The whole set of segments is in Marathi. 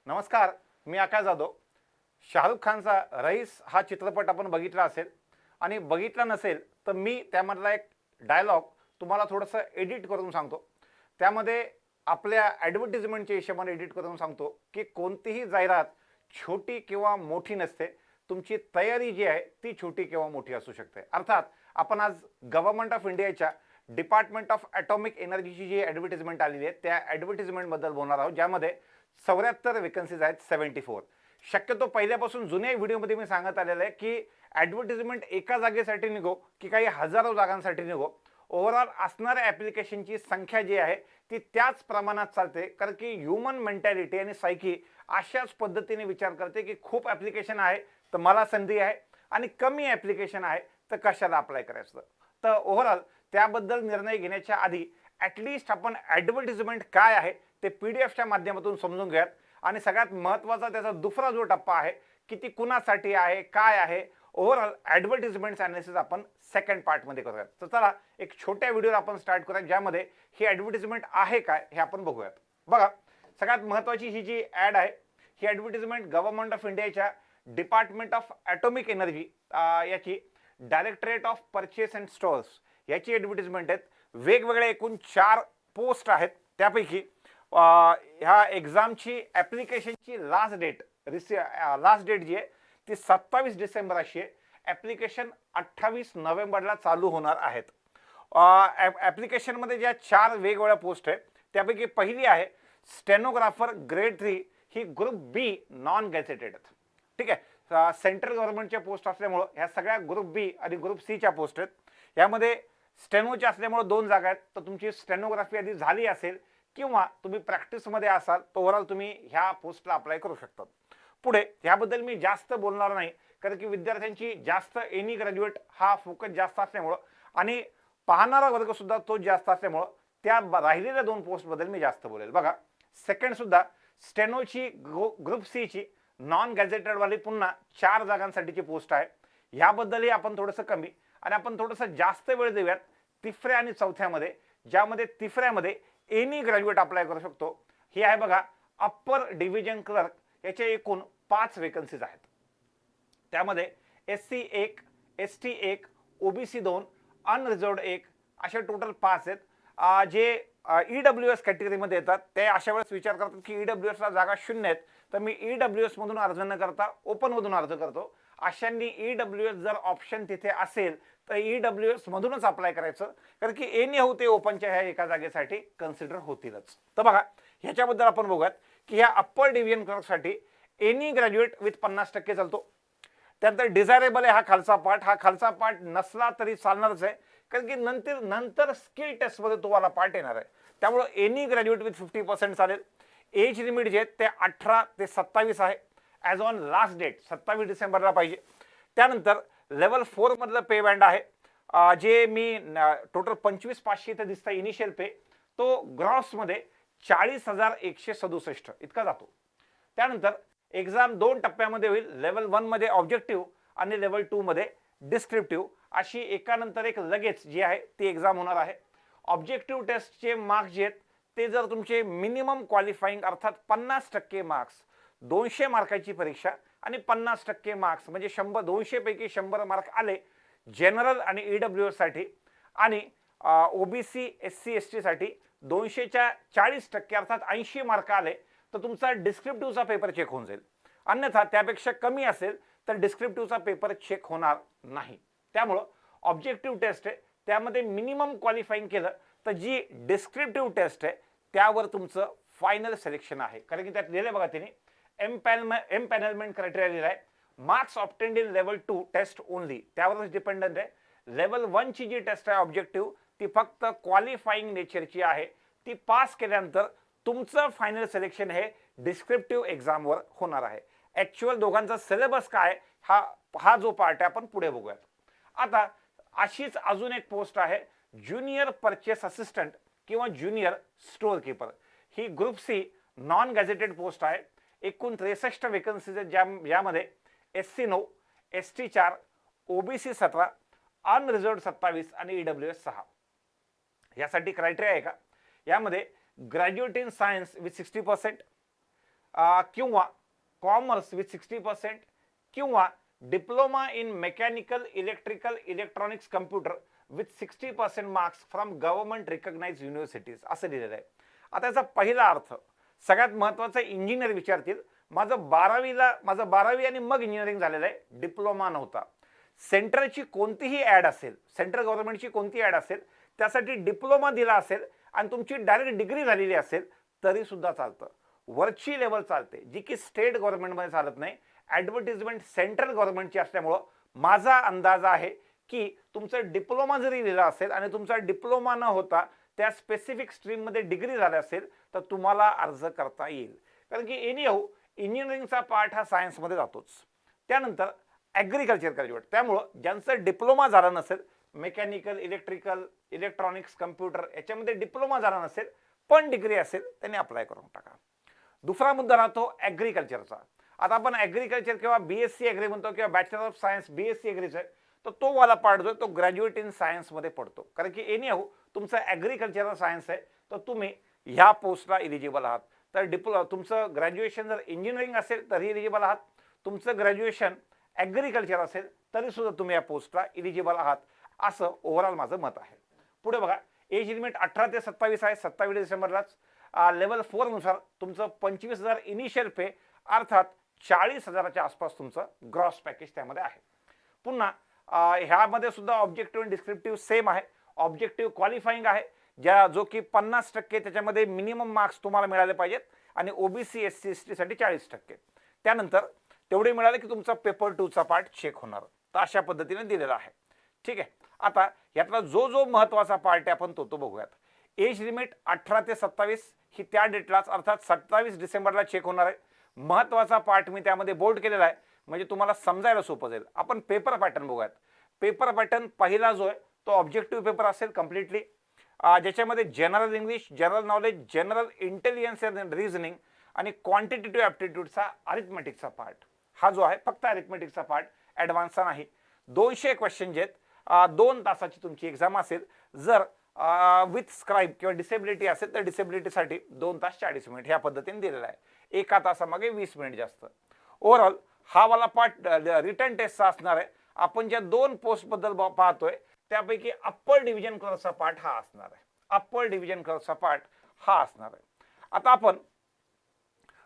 नमस्कार, मी आकाश जाधव. शाहरुख खानचा रईस हा चित्रपट आपण बघितला असेल आणि बघितला नसेल तर मी त्यामधला एक डायलॉग तुम्हाला थोडंसं एडिट करून सांगतो. त्यामध्ये आपल्या ॲडव्हर्टिजमेंटच्या हिशोबाने एडिट करून सांगतो की कोणतीही जाहिरात छोटी किंवा मोठी नसते. तुमची तयारी जी आहे ती छोटी किंवा मोठी असू शकते. अर्थात आपण आज गव्हर्नमेंट ऑफ इंडियाच्या डिपार्टमेंट ऑफ ॲटॉमिक एनर्जीची जी ॲडव्हर्टिजमेंट आलेली आहे त्या ॲडव्हर्टिजमेंटबद्दल बोलणार आहोत, ज्यामध्ये 74 वेकन्सीज आहेत. 74. शक्यतो पहिल्यापासून जुन्या व्हिडिओमध्ये मी सांगत आलेलं आहे की ॲडव्हर्टिजमेंट एका जागेसाठी निघो की काही हजारो जागांसाठी निघो, ओव्हरऑल असणाऱ्या ॲप्लिकेशनची संख्या जी आहे ती त्याच प्रमाणात चालते. कारण की ह्युमन मेंटॅलिटी आणि सायकी अशाच पद्धतीने विचार करते की खूप ॲप्लिकेशन आहे तर मला संधी आहे आणि कमी ॲप्लिकेशन आहे तर कशाला अप्लाय करायचं. तर ओव्हरऑल त्याबद्दल निर्णय घेण्याच्या आधी ॲटलिस्ट आपण ॲडव्हर्टिजमेंट काय आहे ते PDF च्या माध्यमातून समजून घ्यात. आणि सगळ्यात महत्त्वाचा त्याचा दुसरा जो टप्पा आहे की ती कुणासाठी आहे, काय आहे, ओव्हरऑल ॲडव्हर्टिजमेंट ॲनालिसिस आपण सेकंड पार्टमध्ये करूयात. तर चला एक छोट्या व्हिडिओ आपण स्टार्ट करूयात, ज्यामध्ये ही ॲडव्हर्टिजमेंट आहे काय हे आपण बघूयात. बघा, सगळ्यात महत्त्वाची ही जी ॲड आहे ही ॲडव्हर्टिजमेंट गव्हर्नमेंट ऑफ इंडियाच्या डिपार्टमेंट ऑफ ॲटॉमिक एनर्जी याची directorate of purchase and stores याची ॲडव्हर्टिजमेंट आहेत. वेगवेगळे एकूण 4 पोस्ट आहेत. त्यापैकी ह्या एक्झामची ॲप्लिकेशनची लास्ट डेट जी आहे ती 27 डिसेंबर अशी आहे. ॲप्लिकेशन 28 नोव्हेंबरला चालू होणार आहेत. ॲप्लिकेशनमध्ये ज्या 4 वेगवेगळ्या पोस्ट आहेत त्यापैकी पहिली आहे स्टेनोग्राफर ग्रेड 3. ही ग्रुप बी नॉन गॅझेटेड. ठीक आहे, सेंट्रल गव्हर्नमेंटच्या पोस्ट असल्यामुळं ह्या सगळ्या ग्रुप बी आणि ग्रुप सीच्या पोस्ट आहेत. यामध्ये स्टेनोच्या असल्यामुळं 2 जागा आहेत. तर तुमची स्टेनोग्राफी आधी झाली असेल किंवा तुम्ही प्रॅक्टिसमध्ये असाल तर ओव्हरऑल तुम्ही ह्या पोस्टला अप्लाय करू शकता. पुढे ह्याबद्दल मी जास्त बोलणार नाही, कारण की विद्यार्थ्यांची जास्त एनी ग्रॅज्युएट हा फोकस जास्त असल्यामुळं आणि पाहणारा वर्ग सुद्धा तोच जास्त असल्यामुळं त्या राहिलेल्या 2 पोस्टबद्दल मी जास्त बोलेल. बघा, सेकंड सुद्धा स्टेनोची ग्रुप सीची नॉन गॅझेटेडवाली पुन्हा 4 जागांसाठीची पोस्ट आहे. ह्याबद्दलही आपण थोडंसं कमी आणि आपण थोडंसं जास्त वेळ देऊयात तिसऱ्या आणि चौथ्यामध्ये, ज्यामध्ये तिसऱ्यामध्ये एनी ग्रॅज्युएट अप्लाय करू शकतो. ही आहे बघा अप्पर डिव्हिजन क्लर्क. याचे एकूण 5 वेकन्सीज आहेत. त्यामध्ये SC 1, ST 1, OBC 2, अनरिझर्व्ड 1 असे टोटल 5 आहेत. जे EWS कॅटेगरीमध्ये येतात ते अशा वेळेस विचार करतात की EWSला जागा 0 आहेत तर मी EWS मधून अर्ज न करता ओपनमधून अर्ज करतो. अशांनी EWS जर ऑप्शन तिथे असेल तर EWS मधूनच अप्लाय करायचं, कारण की एनी होते ओपनच्या ह्या एका जागेसाठी कन्सिडर होतीलच. तर बघा, ह्याच्याबद्दल आपण बघूयात की ह्या अप्पर डिव्हिजन क्लर्कसाठी एनी ग्रॅज्युएट विथ 50% चालतो. त्यानंतर डिझायरेबल आहे हा खालचा पार्ट नसला तरी चालणारच आहे, कारण की नंतर स्किल टेस्टमध्ये तुम्हाला पार्ट येणार आहे. त्यामुळं एनी ग्रॅज्युएट विथ 50% चालेल. एज लिमिट जे आहे ते 18 ते 27 आहे. ॲज ऑन लास्ट डेट 27 डिसेंबरला पाहिजे. त्यानंतर लेवल 4 मधलं पे बँड आहे, जे मी टोटल 25,500 इथं दिसतं इनिशियल पे, तो ग्रॉसमध्ये 40,167 इतका जातो. त्यानंतर एक्झाम 2 टप्प्यामध्ये होईल. लेवल 1 मध्ये ऑब्जेक्टिव्ह आणि लेवल 2 मध्ये डिस्क्रिप्टिव्ह अशी एकानंतर एक लगेच जी आहे ती एक्झाम होणार आहे. ऑब्जेक्टिव्ह टेस्टचे मार्क्स जे आहेत ते जर तुमचे मिनिमम क्वालिफाईंग अर्थात 50% मार्क्स, 200 मार्काची परीक्षा आणि 50% मार्क्स म्हणजे 200 पैकी 100 मार्क आले जनरल आणि EWS साठी, आणि OBC SC ST साठी 200च्या 40% अर्थात 80 मार्क आले तर तुमचा डिस्क्रिप्टिव्हचा पेपर चेक होऊन जाईल. अन्यथा त्यापेक्षा कमी असेल तर डिस्क्रिप्टिव्हचा पेपर चेक होणार नाही. त्यामुळं ऑब्जेक्टिव्ह टेस्ट आहे त्यामध्ये मिनिमम क्वालिफाईंग केलं तर जी डिस्क्रिप्टिव्ह टेस्ट आहे त्यावर तुमचं फायनल सिलेक्शन आहे. कारण की त्यात लिहिलं बघा तिने एम्पॅनलमेंट क्रायटेरिया लिहिला आहे. Marks obtained in level 2 test only, त्यावरच डिपेंडंट आहे. लेवल 1 ची जी टेस्ट आहे ऑब्जेक्टिव्ह ती फक्त क्वालिफाईंग नेचरची आहे. ती पास केल्यानंतर तुमचं फायनल सिलेक्शन हे डिस्क्रिप्टिव्ह एक्झामवर होणार आहे. ॲक्च्युअल दोघांचा सिलेबस काय हा जो पार्ट आहे आपण पुढे बघूयात. आता अशीच अजून एक पोस्ट आहे ज्युनियर परचेस असिस्टंट किंवा ज्युनियर स्टोअर कीपर. ही group C non gazetted post आहे. एकूण 63 वेकन्सीज आहेत, ज्यामध्ये SC 9, ST 4, OBC 17, अनरिझर्व्ड 27 आणि EWS 6. यासाठी क्रायटेरिया आहे का, यामध्ये ग्रॅज्युएट इन सायन्स विथ 60%, किंवा कॉमर्स विथ 60% किंवा diploma in mechanical electrical electronics computer with 60% marks from government recognise universities असं लिहिलेलं आहे. आता याचा पहिला अर्थ सगळ्यात महत्वाचा, इंजिनियर विचारतील माझं 12वी आणि मग इंजिनिअरिंग झालेलं आहे, डिप्लोमा नव्हता. सेंटरची कोणतीही ऍड असेल, सेंट्रल गव्हर्नमेंटची कोणती ऍड असेल, त्यासाठी डिप्लोमा दिला असेल आणि तुमची डायरेक्ट डिग्री झालेली असेल तरी सुद्धा चालतं. वरची लेवल चालते, जी की स्टेट गव्हर्नमेंटमध्ये चालत नाही. ऍडव्हर्टिजमेंट सेंट्रल गव्हर्नमेंटची असल्यामुळं माझा अंदाज आहे की तुमचं डिप्लोमा जरी लिहिला असेल आणि तुमचा डिप्लोमा न होता त्या स्पेसिफिक स्ट्रीममध्ये डिग्री झाली असेल तर तुम्हाला अर्ज करता येईल. कारण की एनीहाऊ इंजिनिअरिंगचा पार्ट हा सायन्समध्ये जातोच. त्यानंतर ॲग्रिकल्चर ग्रॅज्युएट, त्यामुळं ज्यांचं डिप्लोमा झाला नसेल, मेकॅनिकल इलेक्ट्रिकल इलेक्ट्रॉनिक्स कम्प्युटर याच्यामध्ये डिप्लोमा झाला नसेल पण डिग्री असेल त्यांनी अप्लाय करून टाका. दुसरा मुद्दा राहतो ॲग्रिकल्चरचा. आता आपण ॲग्रिकल्चर किंवा BSc ॲग्री म्हणतो किंवा बॅचलर ऑफ सायन्स BSc ॲग्रीचं आहे, तर तो वाला पार्ट जो आहे तो ग्रॅज्युएट इन सायन्समध्ये पडतो. कारण की एनीहाऊ तुमचं ॲग्रिकल्चरल सायन्स आहे तर तुम्ही ह्या पोस्टला इलिजिबल आहात. तर तुमचं ग्रॅज्युएशन जर इंजिनिअरिंग असेल तरी इलिजिबल आहात, तुमचं ग्रॅज्युएशन ॲग्रिकल्चर असेल तरी सुद्धा तुम्ही या पोस्टला इलिजिबल आहात, असं ओव्हरऑल माझं मत आहे. पुढे बघा, एज लिमिट 18 ते 27 आहे. 27 डिसेंबरलाच लेवल 4 नुसार तुमचं 25,000 इनिशियल पे अर्थात 40,000च्या आसपास तुमचं ग्रॉस पॅकेज त्यामध्ये आहे. पुन्हा ह्यामध्ये सुद्धा ऑब्जेक्टिव्ह आणि डिस्क्रिप्टिव्ह सेम आहे. ऑब्जेक्टिव्ह क्वालिफाईंग आहे, जो की 50% त्याच्यामध्ये मिनिमम मार्क्स तुम्हाला मिळाले पाहिजेत आणि OBC SC ST साठी 40%. त्यानंतर तेवढे मिळाले की तुमचा पेपर 2चा पार्ट चेक होणार. तर अशा पद्धतीने दिलेला आहे. ठीक आहे. आता यातला जो महत्वाचा पार्ट आहे आपण तो बघूयात. एज लिमिट 18 ते 27 ही त्या डेटलाच अर्थात 27 डिसेंबरला चेक होणार आहे. महत्वाचा पार्ट मी त्यामध्ये बोल्ड केलेला आहे म्हणजे तुम्हाला समजायला सोपं जाईल. आपण पेपर पॅटर्न बघूयात. पेपर पॅटर्न पहिला जो आहे तो ऑब्जेक्टिव्ह पेपर असेल कम्प्लिटली, ज्याच्यामध्ये general English, general knowledge, general intelligence and reasoning आणि क्वांटिटेटिव्ह ॲप्टिट्यूडचा अरिथमेटिकचा पार्ट हा जो आहे फक्त अरिथमेटिकचा पार्ट, ॲडव्हान्सचा नाही. 200 क्वेश्चन जे आहेत, 2 तासाची तुमची एक्झाम असेल. जर विथ स्क्राईब किंवा डिसेबिलिटी असेल तर डिसेबिलिटीसाठी 2 तास 40 मिनिट ह्या पद्धतीने दिलेला आहे. एका तासामागे 20 मिनिट जास्त. ओव्हरऑल हा वाला पार्ट रिटर्न टेस्टचा असणार आहे. आपण ज्या 2 पोस्टबद्दल पाहतोय त्यापैकी अप्पर डिव्हिजन क्लर्कचा पार्ट हा असणार आहे. अप्पर डिव्हिजन क्लर्कचा पार्ट हा असणार आहे. आता आपण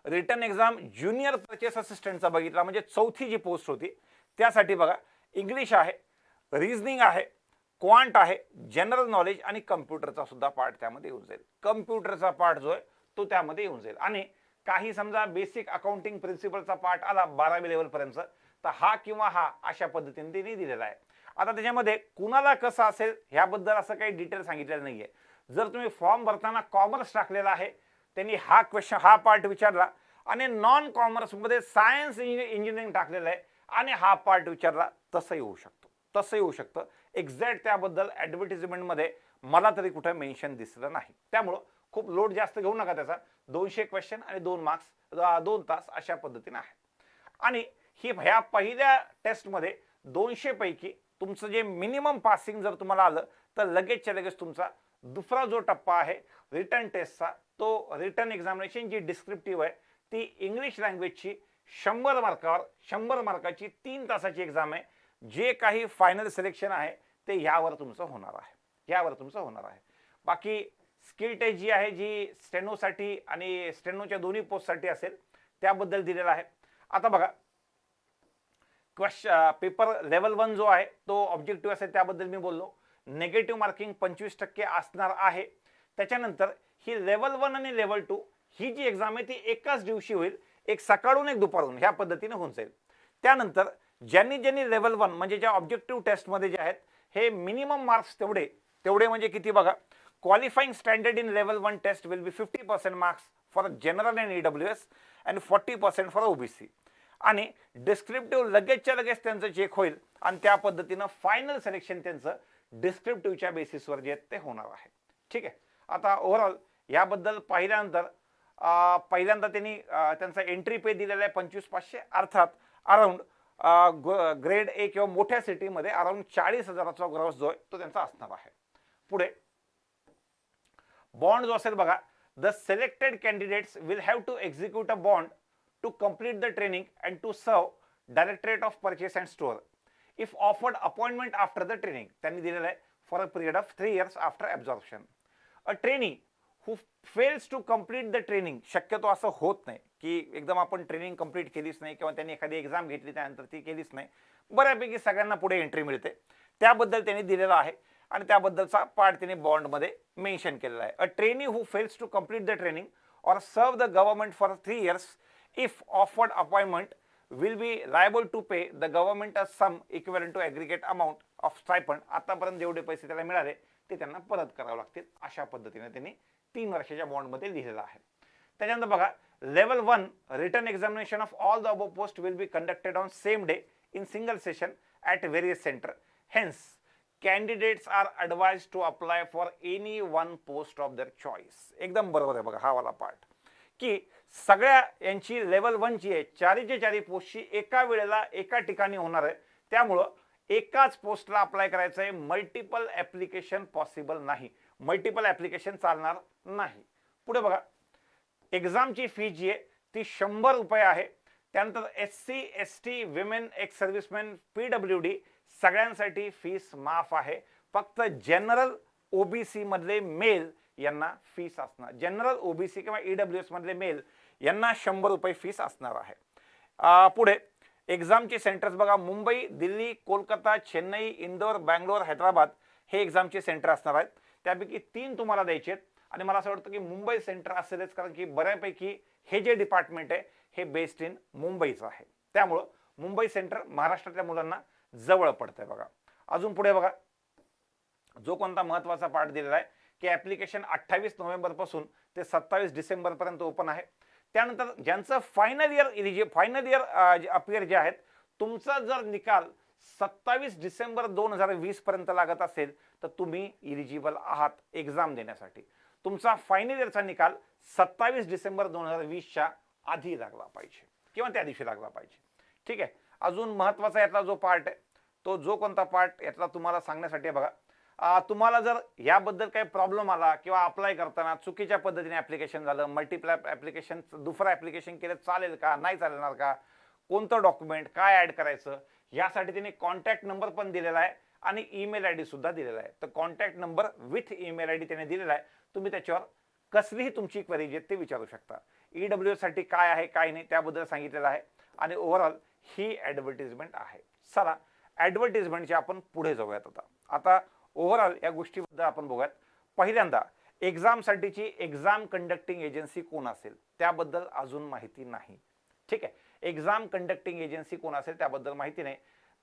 रिटर्न एक्झाम ज्युनियर परचेस असिस्टंटचा बघितला, म्हणजे चौथी जी पोस्ट होती त्यासाठी बघा, इंग्लिश आहे, रिझनिंग आहे, क्वांट आहे, जनरल नॉलेज आणि कम्प्युटरचा सुद्धा पार्ट त्यामध्ये येऊन जाईल. कम्प्युटरचा पार्ट जो आहे तो त्यामध्ये येऊन जाईल. आणि काही समजा बेसिक अकाउंटिंग प्रिन्सिपलचा पार्ट आला 12वी लेवलपर्यंत तर हा किंवा हा अशा पद्धतीने त्यांनी दिलेला आहे. आता त्याच्यामध्ये कुणाला कसं असेल ह्याबद्दल असं काही डिटेल सांगितलेलं नाहीये. जर तुम्ही फॉर्म भरताना कॉमर्स टाकलेला आहे त्यांनी हा पार्ट विचारला आणि नॉन कॉमर्समध्ये सायन्स इंजिनिअरिंग टाकलेलं आहे आणि हा पार्ट विचारला, तसंही होऊ शकतं. एक्झॅक्ट त्याबद्दल ॲडव्हर्टिजमेंटमध्ये मला तरी कुठे मेन्शन दिसलं नाही. त्यामुळं खूप लोड जास्त घेऊ नका त्याचा. 200 क्वेश्चन आणि 2 मार्क्स 2 तास अशा पद्धतीने आहे. आणि ह्या पहिल्या टेस्टमध्ये 200 पैकी तुमचं जे मिनिमम पासिंग जर तुम्हाला आलं तर लगेचच्या लगेच तुमचा दुसरा जो टप्पा आहे रिटर्न टेस्टचा, तो रिटर्न एक्झामिनेशन जी डिस्क्रिप्टिव्ह आहे ती इंग्लिश लँग्वेजची 100 मार्कावर 100 मार्काची 3 तासाची एक्झाम आहे. जे काही फायनल सिलेक्शन आहे ते यावर तुमचं होणार आहे. बाकी स्किल टेस्ट जी आहे जी स्टेनोसाठी आणि स्टेनोच्या दोन्ही पोस्टसाठी असेल त्याबद्दल दिलेला आहे. आता बघा, पेपर लेवल 1 जो आहे तो ऑब्जेक्टिव्ह असेल त्याबद्दल मी बोललो. नेगेटिव्ह मार्किंग 25% असणार आहे. त्याच्यानंतर ही लेवल 1 आणि लेवल 2 ही जी एक्झाम आहे ती एकाच दिवशी होईल, एक सकाळून एक दुपारून ह्या पद्धतीने होऊन जाईल. त्यानंतर ज्यांनी लेवल 1 म्हणजे ज्या ऑब्जेक्टिव्ह टेस्टमध्ये जे आहेत हे मिनिमम मार्क्स तेवढे म्हणजे किती बघा, qualifying standard in level 1 test will be 50% marks for general and EWS and 40% for OBC. आणि डिस्क्रिप्टिव्ह लगेचच्या लगेच त्यांचं चेक होईल आणि त्या पद्धतीनं फायनल सिलेक्शन त्यांचं डिस्क्रिप्टिव्हच्या बेसिसवर जे ते होणार आहे. ठीक आहे. आता ओव्हरऑल याबद्दल पहिल्यांदा त्यांनी त्यांचा एंट्री पे दिलेला आहे 25,500 अर्थात अराउंड ग्रेड A किंवा मोठ्या सिटीमध्ये अराउंड 40,000चा ग्रॉस जो आहे तो त्यांचा असणार आहे. पुढे बॉन्ड जो असेल बघा, the selected candidates will have to execute a bond to complete the training and to serve directorate of purchase and store if offered appointment after the training. त्यांनी दिलेलं आहे for a period of 3 years after absorption. A trainee who fails to complete the training, शक्यतो असं होत नाही की एकदम आपण ट्रेनिंग कंप्लीट केलीच नाही किंवा त्यांनी एखादी एक्झाम घेतली त्यानंतर ती केलीच नाही, बऱ्यापैकी सगळ्यांना पुढे एंट्री मिळते. त्याबद्दल त्यांनी दिलेलं आहे आणि त्याबद्दलचा पार्ट त्यांनी बॉन्डमध्ये मेन्शन केलेला आहे. A trainee who fails to complete the training or serve the government for 3 years if offered appointment will be liable to pay the government a sum equivalent to aggregate amount of stipend. आतापर्यंत जेवढे पैसे त्याला मिळाले ते त्यांना परत करावे लागतील, अशा पद्धतीने त्यांनी 3 वर्षाच्या बॉन्डमध्ये लिहिलेलं आहे. त्याच्यानंतर बघा, level 1 written examination of all the above post will be conducted on same day in single session at various centre. Hence candidates are advised to apply for any one post of their choice. एकदम बरोबर आहे बघा हा वाला पार्ट, की सगळ्या यांची लेवल 1 ची आहे, चारीचे चारी पोस्टची एका वेळेला एका ठिकाणी होणार आहे. त्यामुळं एकाच पोस्टला अप्लाय करायचं आहे, मल्टिपल ॲप्लिकेशन पॉसिबल नाही, मल्टिपल ॲप्लिकेशन चालणार नाही. पुढे बघा, एक्झामची फी जी आहे ती 100 रुपये आहे. त्यानंतर SC ST women ex serviceman PWD सगळ्यांसाठी फीस माफ आहे. फक्त जनरल OBC मधले मेल यांना फीस असणार, जनरल OBC किंवा EWS मधले मेल यांना 100 रुपये फीस असणार आहे. पुढे एक्झामचे सेंटर्स बघा, मुंबई, दिल्ली, कोलकाता, चेन्नई, इंदोर, बँगलोर, हैदराबाद हे एक्झामचे सेंटर असणार आहेत. त्यापैकी 3 तुम्हाला द्यायचे आहेत आणि मला असं वाटतं की मुंबई सेंटर असेलच, कारण की बऱ्यापैकी हे जे डिपार्टमेंट आहे हे बेस्ड इन मुंबईचं आहे. त्यामुळं मुंबई सेंटर महाराष्ट्रातल्या मुलांना जवळ पडतंय. बघा अजून पुढे बघा, जो कोणता महत्वाचा पार्ट दिलेला आहे की ॲप्लिकेशन 28 नोव्हेंबर पासून ते 27 डिसेंबर पर्यंत ओपन आहे. त्यानंतर ज्यांचं फायनल इयर अपियर जे आहेत, तुमचा जर निकाल 27 डिसेंबर 2020 पर्यंत लागत असेल तर तुम्ही इलिजिबल आहात एक्झाम देण्यासाठी. तुमचा फायनल इयरचा निकाल 27 डिसेंबर 2020च्या आधी लागला पाहिजे किंवा त्या दिवशी लागला पाहिजे. ठीक आहे. अजून महत्वाचा यातला जो पार्ट आहे, तो जो कोणता पार्ट यातला तुम्हाला सांगण्यासाठी आहे बघा, तुम्हाला जर याबद्दल काही प्रॉब्लेम आला किंवा अप्लाय करताना चुकीच्या पद्धतीने ॲप्लिकेशन झालं, मल्टिपल ॲप्लिकेशन, दुसरं ॲप्लिकेशन केलं चालेल का, नाही चालणार का, कोणतं डॉक्युमेंट काय ॲड करायचं, यासाठी त्यांनी कॉन्टॅक्ट नंबर पण दिलेला आहे आणि ईमेल ID सुद्धा दिलेला आहे. तर contact number with email ID त्याने दिलेला आहे. तुम्ही त्याच्यावर कसलीही तुमची क्वेरी जे ते विचारू शकता. EWS साठी काय आहे काय नाही त्याबद्दल सांगितलेलं आहे आणि ओव्हरऑल ही ॲडव्हर्टिजमेंट आहे. चला ॲडव्हर्टिजमेंटच्या आपण पुढे जाऊयात. आता ओव्हरऑल या गोष्टीबद्दल आपण बघूयात. पहिल्यांदा एक्झामसाठीची एक्झाम कंडक्टिंग एजन्सी कोण असेल त्याबद्दल अजून माहिती नाही. ठीक आहे, एक्झाम कंडक्टिंग एजन्सी कोण असेल त्याबद्दल माहिती नाही.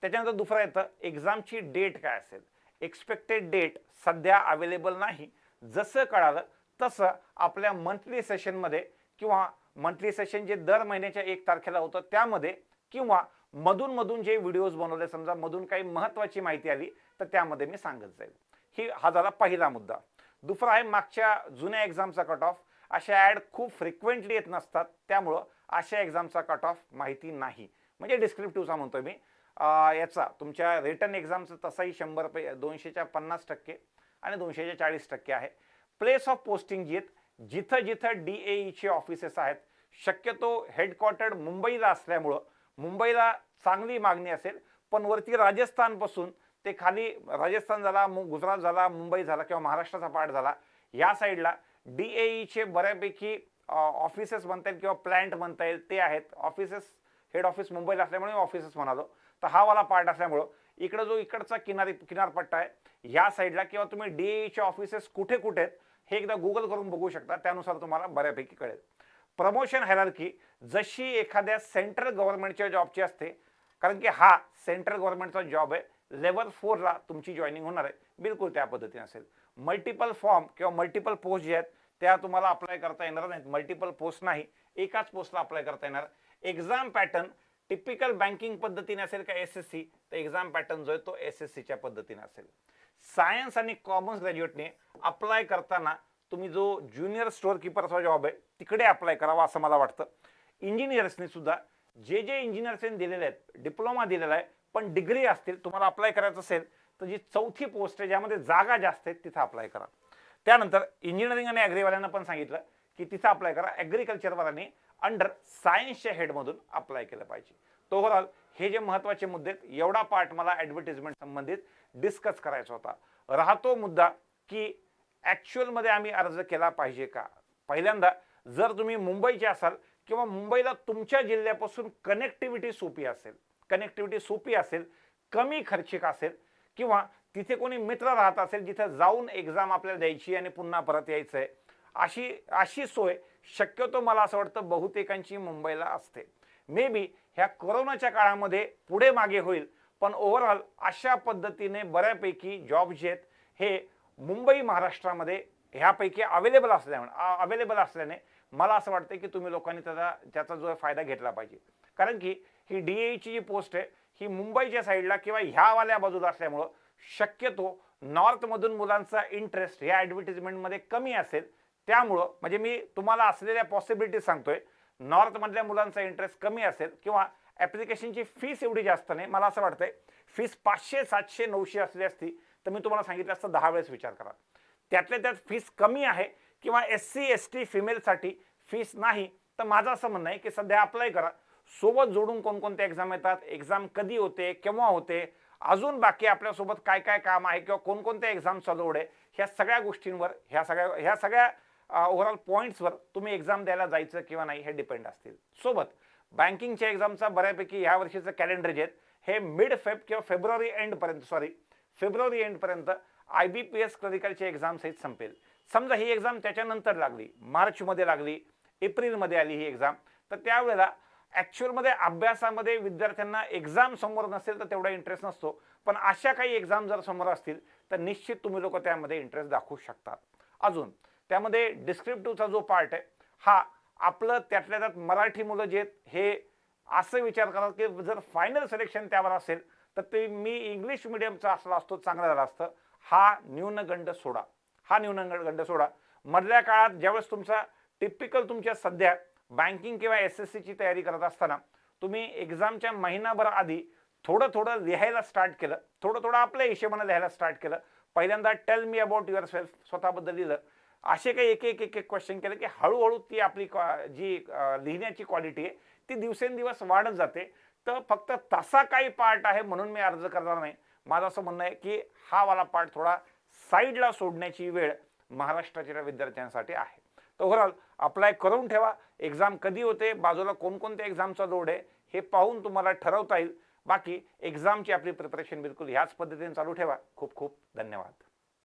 त्याच्यानंतर दुसरं येतं एक्झामची डेट काय असेल. एक्सपेक्टेड डेट सध्या अवेलेबल नाही. जसं कळालं तसं आपल्या मंथली सेशनमध्ये किंवा मंथली सेशन जे दर महिन्याच्या 1 तारखेला होतं त्यामध्ये किंवा मधून जे व्हिडिओज बनवले, समजा मधून काही महत्त्वाची माहिती आली तर त्यामध्ये मी सांगत जाईल. हा झाला पहिला मुद्दा. दुसरा आहे मागच्या जुन्या एक्झामचा कट ऑफ. अशा ॲड खूप फ्रिक्वेंटली येत नसतात, त्यामुळं अशा एक्झामचा कट ऑफ माहिती नाही. म्हणजे डिस्क्रिप्टिव्हचा म्हणतोय मी. याचा तुमच्या रिटन एक्झामचं तसाही 100 200च्या 50% आणि 200च्या 40% आहे. प्लेस ऑफ पोस्टिंग जी आहेत, जिथं जिथं DAEचे ऑफिसेस आहेत, शक्यतो हेडक्वार्टर्ड मुंबईला असल्यामुळं मुंबईला चांगली मागणी असेल, पण वरती राजस्थानपासून ते खाली राजस्थान झाला, गुजरात झाला, मुंबई झाला किंवा महाराष्ट्राचा पार्ट झाला, या साईडला DAEचे बऱ्यापैकी ऑफिसेस म्हणता येईल किंवा प्लॅन्ट म्हणता येईल ते आहेत. ऑफिसेस हेड ऑफिस मुंबईला असल्यामुळे ऑफिसेस म्हणालो. तर हा वाला पार्ट असल्यामुळं इकडं जो इकडचा किनारपट्टा आहे या साईडला किंवा तुम्ही DAEचे ऑफिसेस कुठे कुठे आहेत हे एकदा गुगल करून बघू शकता, त्यानुसार तुम्हाला बऱ्यापैकी कळेल. प्रमोशन हायरार्की जशी एखाद्या सेंट्रल गव्हर्नमेंटच्या जॉबची असते, कारण की हा सेंट्रल गव्हर्नमेंटचा जॉब आहे, लेवल 4ला तुमची जॉईनिंग होणार आहे, बिलकुल त्या पद्धतीने असेल. मल्टिपल फॉर्म किंवा मल्टिपल पोस्ट जे आहेत त्या तुम्हाला अप्लाय करता येणार नाहीत. मल्टिपल पोस्ट नाही, एकाच पोस्टला अप्लाय करता येणार. एक्झाम पॅटर्न टिपिकल बँकिंग पद्धतीने असेल का SSC, तर एक्झाम पॅटर्न जो आहे तो SSCच्या पद्धतीने असेल. सायन्स आणि कॉमर्स ग्रॅज्युएटने अप्लाय करताना तुम्ही जो ज्युनियर स्टोअर कीपरचा जॉब आहे तिकडे अप्लाय करावा असं मला वाटतं. इंजिनियर्सने सुद्धा जे इंजिनियर्सने दिलेले आहेत, डिप्लोमा दिलेला आहे पण डिग्री असतील, तुम्हाला अप्लाय करायचं असेल तर जी 4थी पोस्ट आहे ज्यामध्ये जागा जास्त आहेत तिथं अप्लाय करा. त्यानंतर इंजिनिअरिंग आणि ॲग्रीवाल्यांना पण सांगितलं की तिथं अप्लाय करा. ॲग्रिकल्चरवाल्यांनी अंडर सायन्सच्या हेडमधून अप्लाय केलं पाहिजे. तो ओव्हरऑल हे जे महत्त्वाचे मुद्दे आहेत, एवढा पार्ट मला ॲडव्हर्टिजमेंट संबंधित डिस्कस करायचा होता. राहतो मुद्दा की ॲक्च्युअलमध्ये आम्ही अर्ज केला पाहिजे का. पहिल्यांदा जर तुम्ही मुंबईचे असाल किंवा मुंबईला तुमच्या जिल्ह्यापासून कनेक्टिव्हिटी सोपी असेल, कमी खर्चिक असेल किंवा तिथे कोणी मित्र राहत असेल जिथे जाऊन एक्झाम आपल्याला द्यायची आणि पुन्हा परत यायचं आहे, अशी सोय शक्यतो मला असं वाटतं बहुतेकांची मुंबईला असते. मे बी ह्या कोरोनाच्या काळामध्ये पुढे मागे होईल, पण ओव्हरऑल अशा पद्धतीने बऱ्यापैकी जॉब जे आहेत हे मुंबई महाराष्ट्रामध्ये ह्यापैकी अवेलेबल असल्याने मला असं वाटतं की तुम्ही लोकांनी त्याचा जो फायदा घेतला पाहिजे. कारण की ही DAEची जी पोस्ट आहे ही मुंबईच्या साईडला किंवा ह्यावाल्या बाजूला असल्यामुळं शक्यतो नॉर्थमधून मुलांचा इंटरेस्ट या ॲडव्हर्टिजमेंटमध्ये कमी असेल. त्यामुळं म्हणजे मी तुम्हाला असलेल्या पॉसिबिलिटी सांगतोय, नॉर्थमधल्या मुलांचा इंटरेस्ट कमी असेल किंवा ॲप्लिकेशनची फीस एवढी जास्त नाही. मला असं वाटतंय फीस 500, 700, 900 असली असती तर मी तुम्हाला सांगितलं असतं 10 वेळेस विचार करा. त्यातल्या त्यात फीस कमी आहे किंवा SC ST फिमेलसाठी फीस नाही, तर माझं असं म्हणणं आहे की सध्या अप्लाय करा. सोबत जोडून कोणकोणत्या एक्झाम येतात, एक्झाम कधी होते, केव्हा होते, अजून बाकी आपल्यासोबत काय काय काम आहे किंवा कोणकोणत्या एक्झाम चालू आहे, ह्या सगळ्या गोष्टींवर ह्या सगळ्या ओव्हरऑल पॉईंट्सवर तुम्ही एक्झाम द्यायला जायचं किंवा नाही हे डिपेंड असतील. सोबत बँकिंगच्या एक्झामचा बऱ्यापैकी ह्या वर्षीचं कॅलेंडर जे आहेत हे मिड फेब किंवा फेब्रुवारी एंडपर्यंत IBPS क्लरिकलचे एक्झाम सहित संपेल. समजा ही एक्झाम त्याच्यानंतर लागली, मार्चमध्ये लागली, एप्रिलमध्ये आली ही एक्झाम, तर त्यावेळेला ॲक्च्युअलमध्ये अभ्यासामध्ये विद्यार्थ्यांना एक्झाम समोर नसेल तर तेवढा इंटरेस्ट नसतो, पण अशा काही एक्झाम जर समोर असतील तर निश्चित तुम्ही लोक त्यामध्ये इंटरेस्ट दाखवू शकतात. अजून त्यामध्ये डिस्क्रिप्टिव्हचा जो पार्ट आहे हा आपलं त्यातल्या त्यात मराठी मुलं जे आहेत हे असं विचार करतात की जर फायनल सिलेक्शन त्यावर असेल तर ते मी इंग्लिश मिडियमचा असला असतो चांगलं झालं असतं. हा न्यूनगंड सोडा. मधल्या काळात ज्यावेळेस तुमच्या सध्या बँकिंग किंवा SSCची तयारी करत असताना तुम्ही एक्झामच्या महिनाभर आधी थोडं लिहायला स्टार्ट केलं, थोडं आपल्या हिशोबाने लिहायला स्टार्ट केलं. पहिल्यांदा tell me about your self, स्वतःबद्दल लिहिलं. असे काही एक क्वेश्चन केले की हळूहळू ती आपली जी लिहिण्याची क्वालिटी आहे ती दिवसेंदिवस वाढत जाते. तर फक्त तसा काही पार्ट आहे म्हणून मी अर्ज करणार नाही. माझं असं म्हणणं आहे की हा वाला पार्ट थोडा साईडला सोडण्याची वेळ महाराष्ट्राच्या विद्यार्थ्यांसाठी आहे. तर ओव्हरऑल अप्लाय करून ठेवा. एक्झाम कधी होते, बाजूला कोणकोणत्या एक्झामचा लोड आहे हे पाहून तुम्हाला ठरवता येईल. बाकी एक्झामची आपली प्रिपरेशन बिलकुल ह्याच पद्धतीने चालू ठेवा. खूप खूप धन्यवाद.